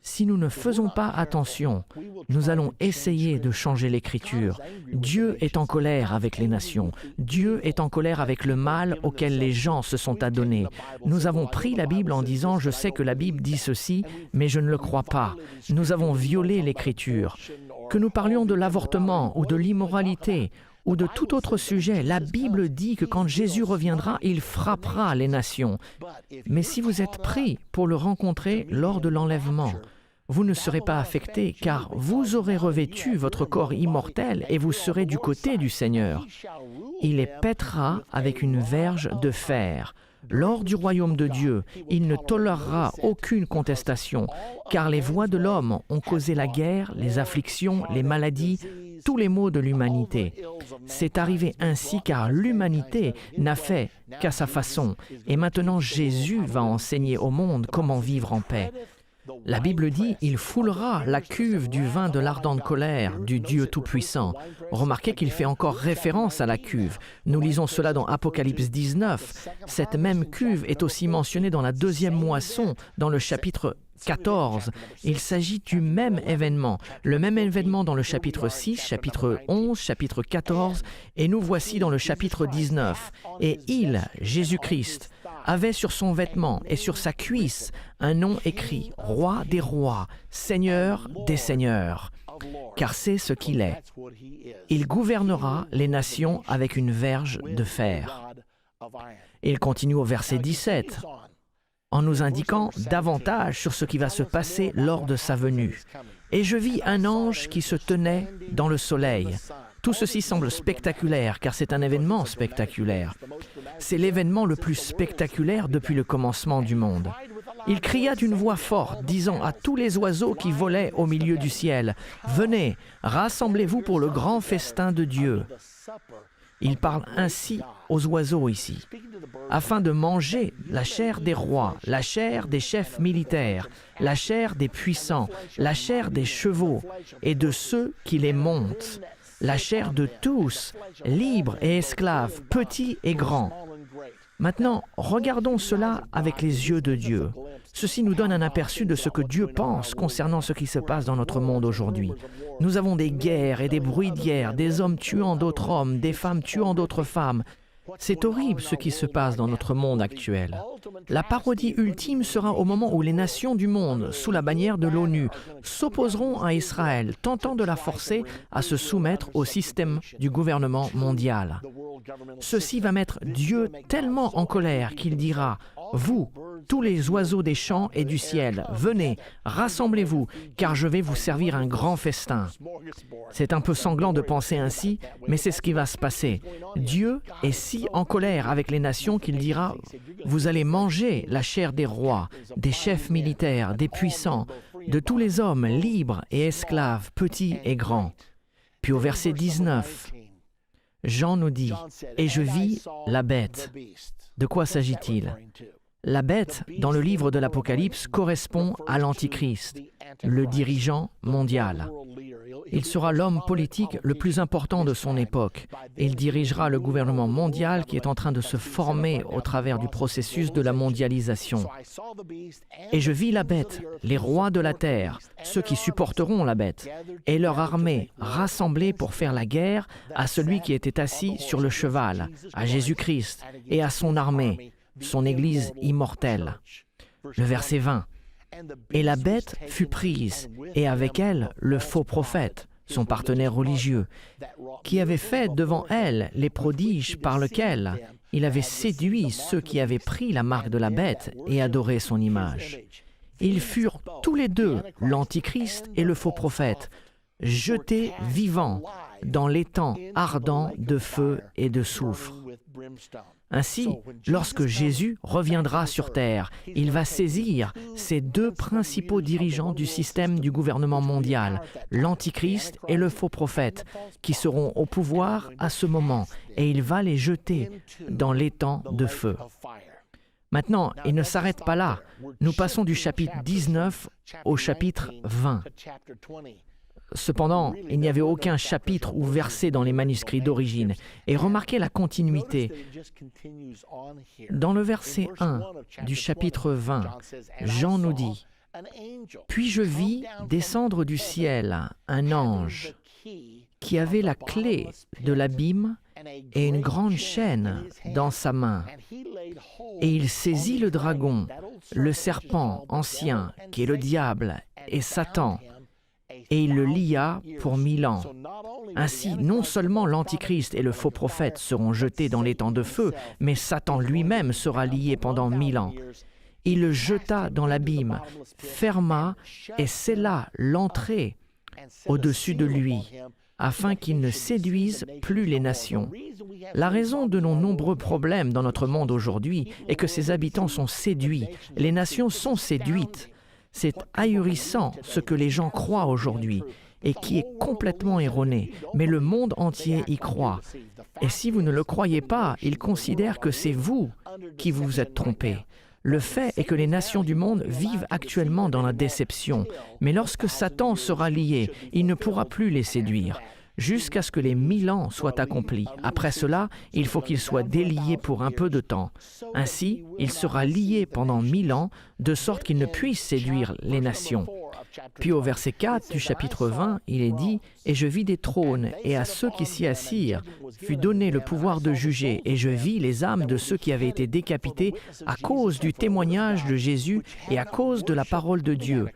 B: si nous ne faisons pas attention, nous allons essayer de changer l'Écriture. Dieu est en colère avec les nations. Dieu est en colère avec le mal auquel les gens se sont adonnés. Nous avons pris la Bible en disant « Je sais que la Bible dit ceci, mais je ne le crois pas ». Nous avons violé l'Écriture. Que nous parlions de l'avortement ou de l'immoralité, ou de tout autre sujet, la Bible dit que quand Jésus reviendra, il frappera les nations. Mais si vous êtes pris pour le rencontrer lors de l'enlèvement, vous ne serez pas affectés, car vous aurez revêtu votre corps immortel et vous serez du côté du Seigneur. Il les pètera avec une verge de fer. Lors du royaume de Dieu, il ne tolérera aucune contestation, car les voies de l'homme ont causé la guerre, les afflictions, les maladies, tous les maux de l'humanité. C'est arrivé ainsi car l'humanité n'a fait qu'à sa façon, et maintenant Jésus va enseigner au monde comment vivre en paix. La Bible dit « Il foulera la cuve du vin de l'ardente colère du Dieu Tout-Puissant ». Remarquez qu'il fait encore référence à la cuve. Nous lisons cela dans Apocalypse 19. Cette même cuve est aussi mentionnée dans la deuxième moisson, dans le chapitre 14. Il s'agit du même événement. Le même événement dans le chapitre 6, chapitre 11, chapitre 14, et nous voici dans le chapitre 19. Et il, Jésus-Christ, avait sur son vêtement et sur sa cuisse un nom écrit « Roi des rois, Seigneur des seigneurs ». Car c'est ce qu'il est. Il gouvernera les nations avec une verge de fer. Il continue au verset 17, en nous indiquant davantage sur ce qui va se passer lors de sa venue. « Et je vis un ange qui se tenait dans le soleil. » Tout ceci semble spectaculaire, car c'est un événement spectaculaire. C'est l'événement le plus spectaculaire depuis le commencement du monde. Il cria d'une voix forte, disant à tous les oiseaux qui volaient au milieu du ciel, « Venez, rassemblez-vous pour le grand festin de Dieu. » Il parle ainsi aux oiseaux ici, afin de manger la chair des rois, la chair des chefs militaires, la chair des puissants, la chair des chevaux et de ceux qui les montent, la chair de tous, libres et esclaves, petits et grands. Maintenant, regardons cela avec les yeux de Dieu. Ceci nous donne un aperçu de ce que Dieu pense concernant ce qui se passe dans notre monde aujourd'hui. Nous avons des guerres et des bruits de guerre, des hommes tuant d'autres hommes, des femmes tuant d'autres femmes. C'est horrible ce qui se passe dans notre monde actuel. La parodie ultime sera au moment où les nations du monde, sous la bannière de l'ONU, s'opposeront à Israël, tentant de la forcer à se soumettre au système du gouvernement mondial. Ceci va mettre Dieu tellement en colère qu'il dira « Vous, tous les oiseaux des champs et du ciel, venez, rassemblez-vous, car je vais vous servir un grand festin. » C'est un peu sanglant de penser ainsi, mais c'est ce qui va se passer. Dieu est si en colère avec les nations qu'il dira « Vous allez manger la chair des rois, des chefs militaires, des puissants, de tous les hommes libres et esclaves, petits et grands. » Puis au verset 19, Jean nous dit « Et je vis la bête. » De quoi s'agit-il? La bête, dans le livre de l'Apocalypse, correspond à l'Antichrist. le dirigeant mondial. Il sera l'homme politique le plus important de son époque. Il dirigera le gouvernement mondial qui est en train de se former au travers du processus de la mondialisation. Et je vis la bête, les rois de la terre, ceux qui supporteront la bête, et leur armée rassemblée pour faire la guerre à celui qui était assis sur le cheval, à Jésus-Christ, et à son armée, son Église immortelle. Le verset 20. Et la bête fut prise, et avec elle le faux prophète, son partenaire religieux, qui avait fait devant elle les prodiges par lesquels il avait séduit ceux qui avaient pris la marque de la bête et adoré son image. Ils furent tous les deux, l'Antichrist et le faux prophète, jetés vivants dans l'étang ardent de feu et de soufre. Ainsi, lorsque Jésus reviendra sur terre, il va saisir ces deux principaux dirigeants du système du gouvernement mondial, l'Antichrist et le faux prophète, qui seront au pouvoir à ce moment, et il va les jeter dans l'étang de feu. Maintenant, il ne s'arrête pas là. Nous passons du chapitre 19 au chapitre 20. Cependant, il n'y avait aucun chapitre ou verset dans les manuscrits d'origine. Et remarquez la continuité. Dans le verset 1 du chapitre 20, Jean nous dit « Puis je vis descendre du ciel un ange qui avait la clé de l'abîme et une grande chaîne dans sa main. Et il saisit le dragon, le serpent ancien, qui est le diable et Satan, et il le lia pour 1000 ans. Ainsi, non seulement l'Antichrist et le faux prophète seront jetés dans l'étang de feu, mais Satan lui-même sera lié pendant 1000 ans. Il le jeta dans l'abîme, ferma et scella l'entrée au-dessus de lui, afin qu'il ne séduise plus les nations. La raison de nos nombreux problèmes dans notre monde aujourd'hui est que ses habitants sont séduits, les nations sont séduites. C'est ahurissant ce que les gens croient aujourd'hui et qui est complètement erroné, mais le monde entier y croit. Et si vous ne le croyez pas, ils considèrent que c'est vous qui vous êtes trompés. Le fait est que les nations du monde vivent actuellement dans la déception, mais lorsque Satan sera lié, il ne pourra plus les séduire, jusqu'à ce que les 1000 ans soient accomplis. Après cela, il faut qu'il soit délié pour un peu de temps. Ainsi, il sera lié pendant 1000 ans, de sorte qu'il ne puisse séduire les nations. Puis au verset 4 du chapitre 20, il est dit « Et je vis des trônes, et à ceux qui s'y assirent fut donné le pouvoir de juger, et je vis les âmes de ceux qui avaient été décapités à cause du témoignage de Jésus et à cause de la parole de Dieu,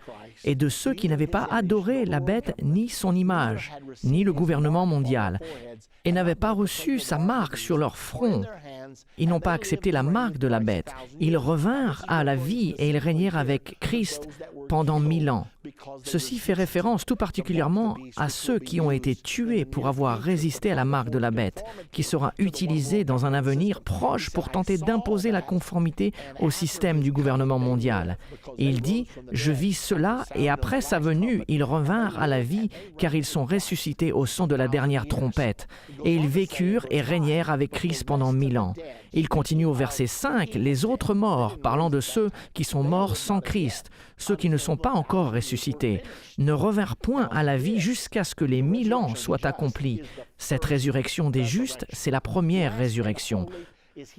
B: et de ceux qui n'avaient pas adoré la bête ni son image, ni le gouvernement mondial, et n'avaient pas reçu sa marque sur leur front. Ils n'ont pas accepté la marque de la bête. Ils revinrent à la vie et ils régnèrent avec Christ pendant 1000 ans. Ceci fait référence tout particulièrement à ceux qui ont été tués pour avoir résisté à la marque de la bête, qui sera utilisée dans un avenir proche pour tenter d'imposer la conformité au système du gouvernement mondial. Et il dit « Je vis cela, et après sa venue, ils revinrent à la vie, car ils sont ressuscités au son de la dernière trompette. Et ils vécurent et régnèrent avec Christ pendant 1000 ans. » Il continue au verset 5, « Les autres morts, parlant de ceux qui sont morts sans Christ, ceux qui ne sont pas encore ressuscités, ne revinrent point à la vie jusqu'à ce que les 1000 ans soient accomplis. » Cette résurrection des justes, c'est la première résurrection.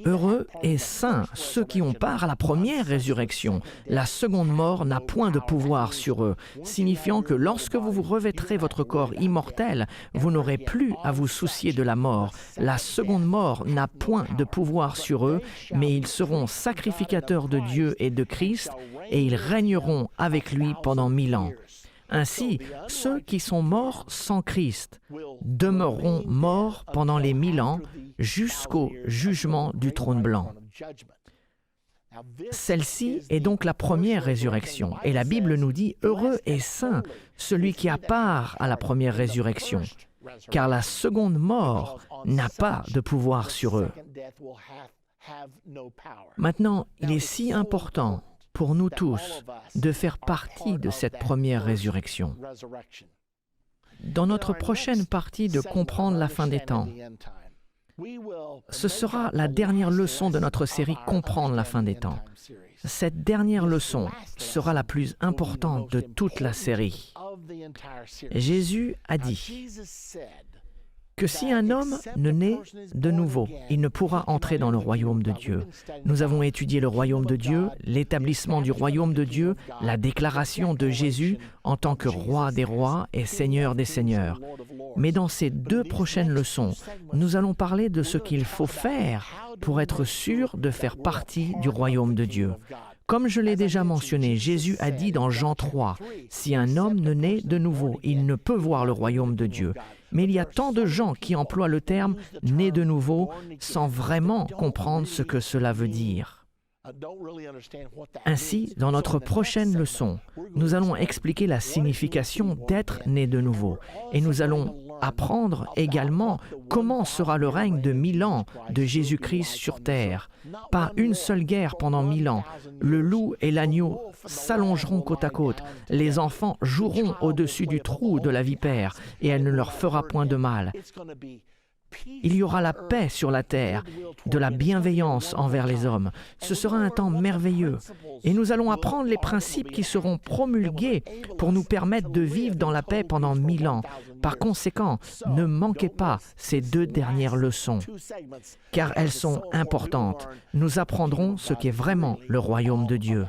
B: Heureux et saints ceux qui ont part à la première résurrection. La seconde mort n'a point de pouvoir sur eux, signifiant que lorsque vous vous revêtrez votre corps immortel, vous n'aurez plus à vous soucier de la mort. La seconde mort n'a point de pouvoir sur eux, mais ils seront sacrificateurs de Dieu et de Christ, et ils régneront avec lui pendant 1000 ans. Ainsi, ceux qui sont morts sans Christ demeureront morts pendant les 1000 ans jusqu'au jugement du trône blanc. Celle-ci est donc la première résurrection, et la Bible nous dit « Heureux et saint celui qui a part à la première résurrection, car la seconde mort n'a pas de pouvoir sur eux. » Maintenant, il est si important pour nous tous de faire partie de cette première résurrection. Dans notre prochaine partie de Comprendre la fin des temps, ce sera la dernière leçon de notre série Comprendre la fin des temps. Cette dernière leçon sera la plus importante de toute la série. Jésus a dit que si un homme ne naît de nouveau, il ne pourra entrer dans le royaume de Dieu. Nous avons étudié le royaume de Dieu, l'établissement du royaume de Dieu, la déclaration de Jésus en tant que roi des rois et seigneur des seigneurs. Mais dans ces 2 prochaines leçons, nous allons parler de ce qu'il faut faire pour être sûr de faire partie du royaume de Dieu. Comme je l'ai déjà mentionné, Jésus a dit dans Jean 3, « Si un homme ne naît de nouveau, il ne peut voir le royaume de Dieu. » Mais il y a tant de gens qui emploient le terme « né de nouveau » sans vraiment comprendre ce que cela veut dire. Ainsi, dans notre prochaine leçon, nous allons expliquer la signification d'être né de nouveau et nous allons apprendre également comment sera le règne de 1000 ans de Jésus-Christ sur terre. Pas une seule guerre pendant 1000 ans. Le loup et l'agneau s'allongeront côte à côte. Les enfants joueront au-dessus du trou de la vipère et elle ne leur fera point de mal. Il y aura la paix sur la terre, de la bienveillance envers les hommes. Ce sera un temps merveilleux. Et nous allons apprendre les principes qui seront promulgués pour nous permettre de vivre dans la paix pendant 1000 ans. Par conséquent, ne manquez pas ces 2 dernières leçons, car elles sont importantes. Nous apprendrons ce qu'est vraiment le royaume de Dieu.